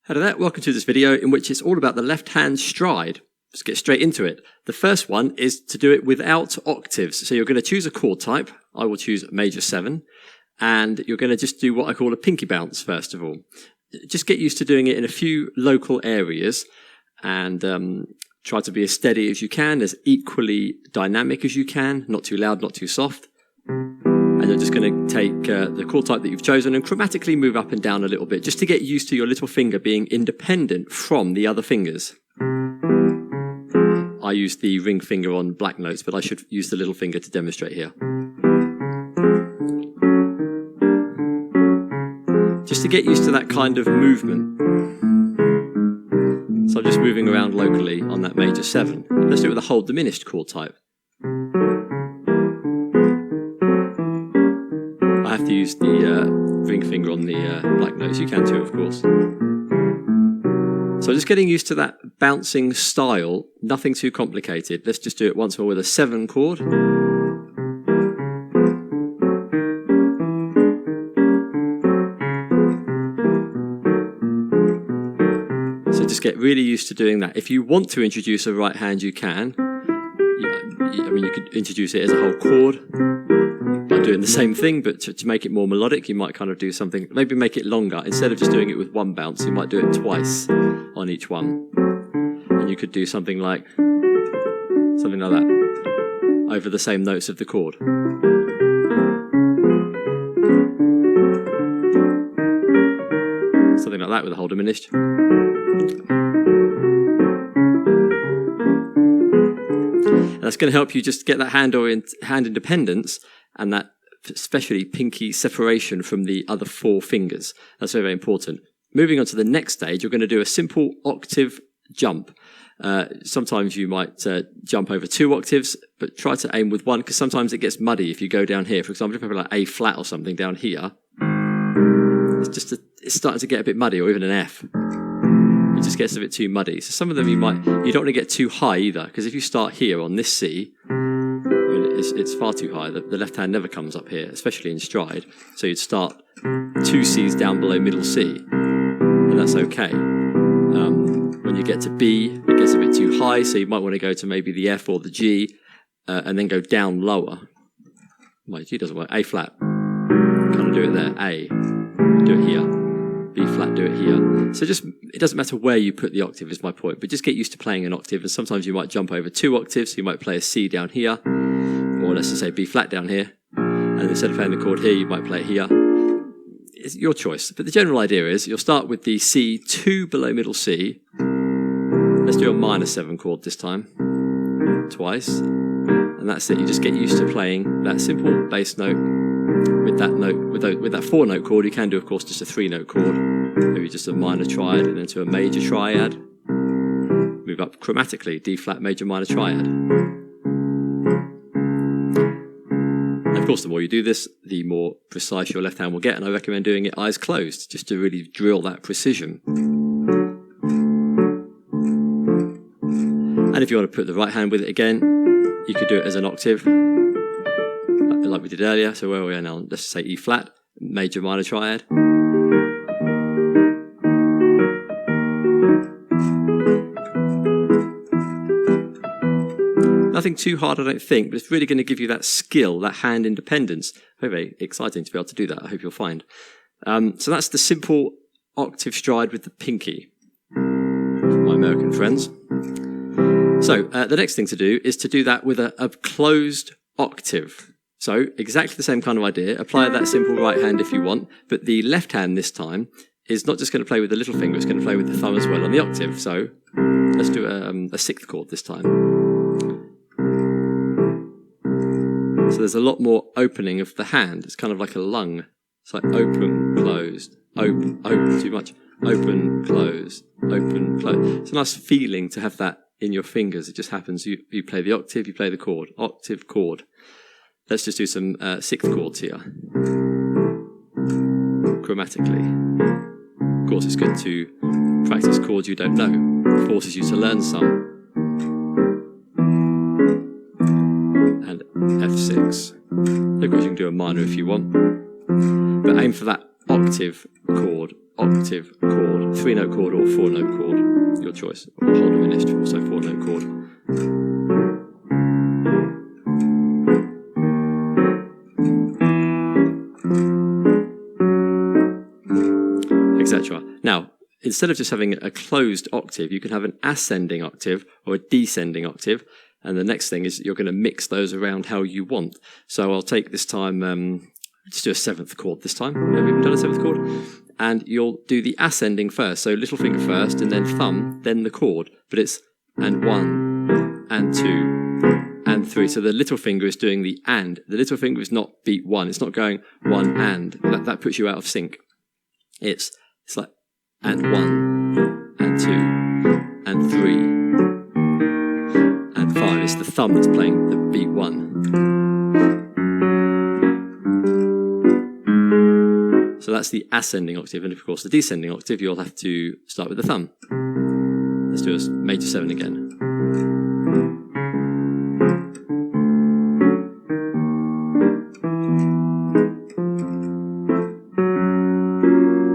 Hello there, welcome to this video in which it's all about the left-hand stride. Let's get straight into it. The first one is to do it without octaves. So you're going to choose a chord type. I will choose major 7. And you're going to just do what I call a pinky bounce, first of all. Just get used to doing it in a few local areas and try to be as steady as you can, as equally dynamic as you can, not too loud, not too soft. And you're just going to take the chord type that you've chosen and chromatically move up and down a little bit, just to get used to your little finger being independent from the other fingers. I use the ring finger on black notes, but I should use the little finger to demonstrate here. Just to get used to that kind of movement. So I'm just moving around locally on that major 7. Let's do it with a whole diminished chord type. I have to use the ring finger on the black notes. You can too, of course. So just getting used to that bouncing style, nothing too complicated. Let's just do it once more with a 7 chord. So just get really used to doing that. If you want to introduce a right hand, you can. You could introduce it as a whole chord by doing the same thing, but to make it more melodic, you might kind of do something, maybe make it longer. Instead of just doing it with one bounce, you might do it twice on each one. And you could do something like that over the same notes of the chord. Something like that with a whole diminished. And that's going to help you just get that hand independence and that especially pinky separation from the other 4 fingers. That's very, very important. Moving on to the next stage, you're going to do a simple octave jump. Sometimes you might jump over 2 octaves, but try to aim with 1, because sometimes it gets muddy if you go down here. For example, if you have like A flat or something down here, it's starting to get a bit muddy, or even an F. It just gets a bit too muddy. So some of them you don't want to get too high either, because if you start here on this C, it's far too high. The left hand never comes up here, especially in stride. So you'd start 2 C's down below middle C, and that's okay. When you get to B, it gets a bit too high, so you might want to go to maybe the F or the G, and then go down lower. My G doesn't work. A flat, kind of do it there. A, do it here. B flat, do it here. So it doesn't matter where you put the octave is my point, but just get used to playing an octave, and sometimes you might jump over 2 octaves, so you might play a C down here, or let's just say B flat down here, and instead of playing the chord here, you might play it here. It's your choice, but the general idea is you'll start with the C 2 below middle C. Let's do a minor 7 chord this time, twice, and that's it. You just get used to playing that simple bass note with that note, with that 4-note chord. You can do, of course, just a 3-note chord, maybe just a minor triad and then to a major triad. Move up chromatically, D flat, major, minor triad. And of course, the more you do this, the more precise your left hand will get, and I recommend doing it eyes closed, just to really drill that precision. And if you want to put the right hand with it again, you could do it as an octave, like we did earlier. So where we are now, let's say E flat, major, minor triad. Nothing too hard, I don't think, but it's really going to give you that skill, that hand independence. Very, very exciting to be able to do that, I hope you'll find. So that's the simple octave stride with the pinky, for my American friends. So the next thing to do is to do that with a closed octave. So exactly the same kind of idea. Apply that simple right hand if you want, but the left hand this time is not just going to play with the little finger, it's going to play with the thumb as well on the octave. So let's do a 6th chord this time. So there's a lot more opening of the hand. It's kind of like a lung. It's like open, closed, open, too much, open, closed, open, closed. It's a nice feeling to have that in your fingers. It just happens. You play the octave, you play the chord, octave, chord. Let's just do some 6th chords here, chromatically. Of course, it's good to practice chords you don't know. It forces you to learn some. And F6. Of course, you can do a minor if you want, but aim for that octave, chord, octave, chord, 3-note chord or 4-note chord, your choice, or whole diminished, also 4-note chord. Etc. Now, instead of just having a closed octave, you can have an ascending octave or a descending octave. And the next thing is you're going to mix those around how you want. So I'll take this time, just do a 7th chord this time. Have you done a 7th chord? And you'll do the ascending first. So little finger first, and then thumb, then the chord. But it's and 1, and 2, and 3. So the little finger is doing the and. The little finger is not beat 1. It's not going 1 and. That puts you out of sync. It's like and 1, and 2, and 3, and 5. It's the thumb that's playing the beat 1. So that's the ascending octave, and of course the descending octave you'll have to start with the thumb. Let's do a major 7 again.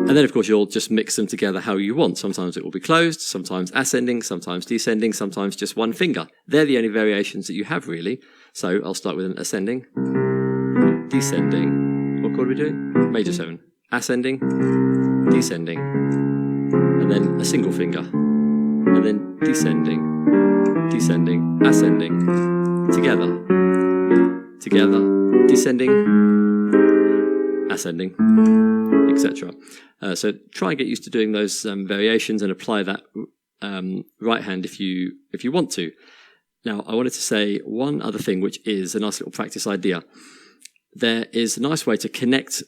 And then, of course, you'll just mix them together how you want. Sometimes it will be closed, sometimes ascending, sometimes descending, sometimes just one finger. They're the only variations that you have, really. So I'll start with an ascending, descending. What chord are we doing? Major 7. Ascending, descending, and then a single finger. And then descending, descending, ascending, together, descending, ascending, etc. So try and get used to doing those variations and apply that right hand if you want to. Now, I wanted to say one other thing, which is a nice little practice idea. There is a nice way to connect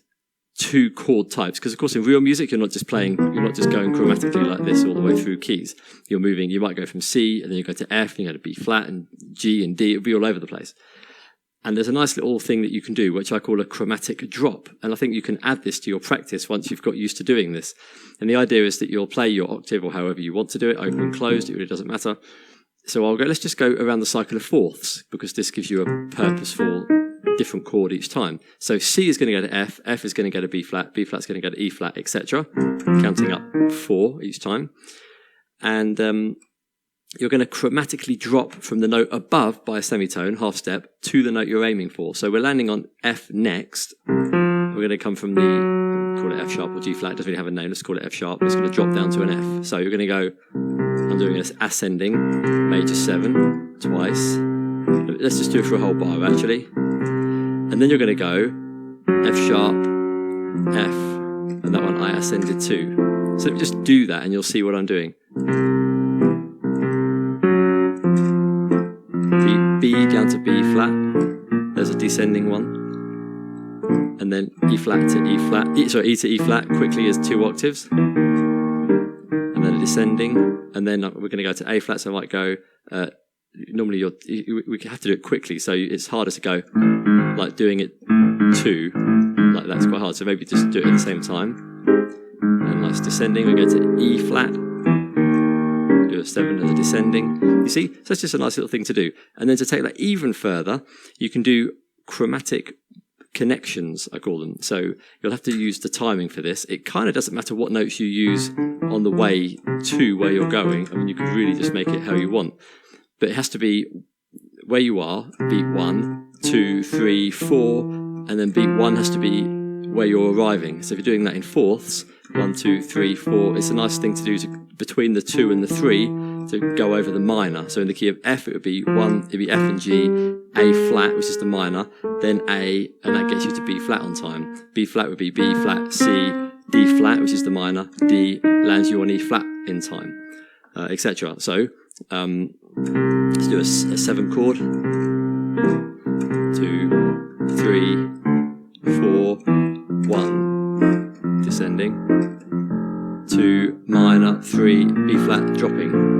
two chord types, because of course in real music you're not just going chromatically like this all the way through keys. You're moving, you might go from C and then you go to F and you go to B flat and G and D. It'll be all over the place. And there's a nice little thing that you can do, which I call a chromatic drop. And I think you can add this to your practice once you've got used to doing this. And the idea is that you'll play your octave or however you want to do it, open and closed, it really doesn't matter. So let's just go around the cycle of fourths, because this gives you a purposeful different chord each time. So C is going to go to F, F is going to go to B flat is going to go to E flat, etc. Counting up 4 each time. And you're going to chromatically drop from the note above by a semitone, half step, to the note you're aiming for. So we're landing on F next. We're going to come from call it F sharp or G flat, it doesn't really have a name, let's call it F sharp. It's going to drop down to an F. So you're going to go, I'm doing this ascending, major 7, twice. Let's just do it for a whole bar, actually. And then you're going to go F sharp, F, and that one I ascended to. So just do that and you'll see what I'm doing. B down to B flat, there's a descending one, and then E flat to E flat, E to E flat quickly is 2 octaves, and then a descending, and then we're going to go to A flat, so I might go, normally we have to do it quickly, so it's harder to go like doing it 2, like that's quite hard, so maybe just do it at the same time, and nice descending, we go to E flat, do a 7 as a descending. You see, so it's just a nice little thing to do. And then to take that even further, you can do chromatic connections, I call them. So you'll have to use the timing for this. It kind of doesn't matter what notes you use on the way to where you're going. I mean, you can really just make it how you want. But it has to be where you are, beat 1, 2, 3, 4, and then beat 1 has to be where you're arriving. So if you're doing that in fourths, 1, 2, 3, 4, it's a nice thing to do between the 2 and the 3 to go over the minor. So in the key of F, it would be F and G, A flat, which is the minor, then A, and that gets you to B flat on time. B flat would be B flat, C, D flat, which is the minor, D lands you on E flat in time, etc. So let's do a 7 chord. 2, 3, 4, 1, descending, 2, minor, 3, B flat, dropping.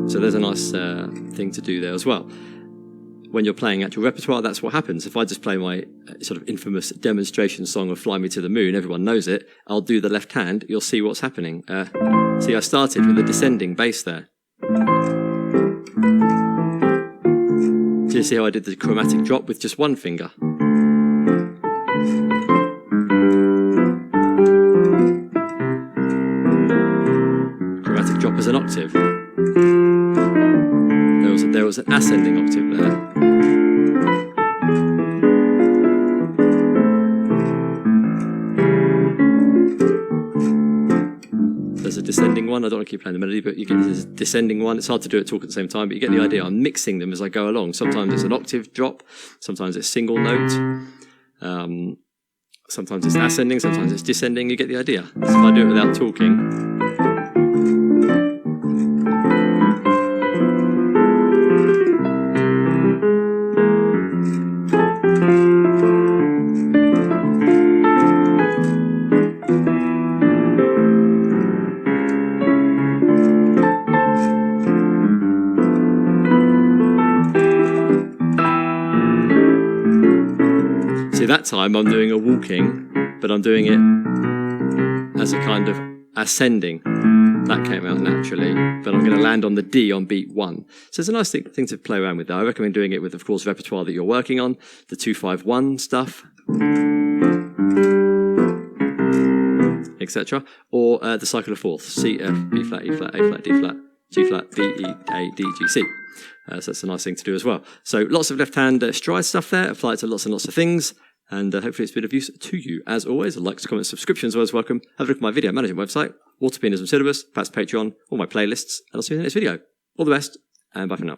So there's a nice thing to do there as well. When you're playing actual repertoire, that's what happens. If I just play my sort of infamous demonstration song of Fly Me to the Moon, everyone knows it, I'll do the left hand, you'll see what's happening. See, I started with a descending bass there. Do you see how I did the chromatic drop with just one finger? drop as an octave. There was an ascending octave there. There's a descending one. I don't want to keep playing the melody, but you get this descending one. It's hard to do it talk at the same time, but you get the idea. I'm mixing them as I go along. Sometimes it's an octave drop. Sometimes it's single note. Sometimes it's ascending. Sometimes it's descending. You get the idea. So if I do it without talking. See, that time I'm doing a walking, but I'm doing it as a kind of ascending. That came out naturally, but I'm going to land on the D on beat 1. So it's a nice thing to play around with, though. I recommend doing it with, of course, repertoire that you're working on, the 2-5-1 stuff, etc., or the cycle of fourths, C, F, B flat, E flat, A flat, D flat, G flat, B, E, A, D, G, C. So that's a nice thing to do as well. So lots of left-hand stride stuff there, apply it to lots and lots of things, and hopefully it's been of use to you. As always, likes, comments, subscriptions are always welcome. Have a look at my video management website, Water Pianism Syllabus, perhaps Patreon, or my playlists, and I'll see you in the next video. All the best, and bye for now.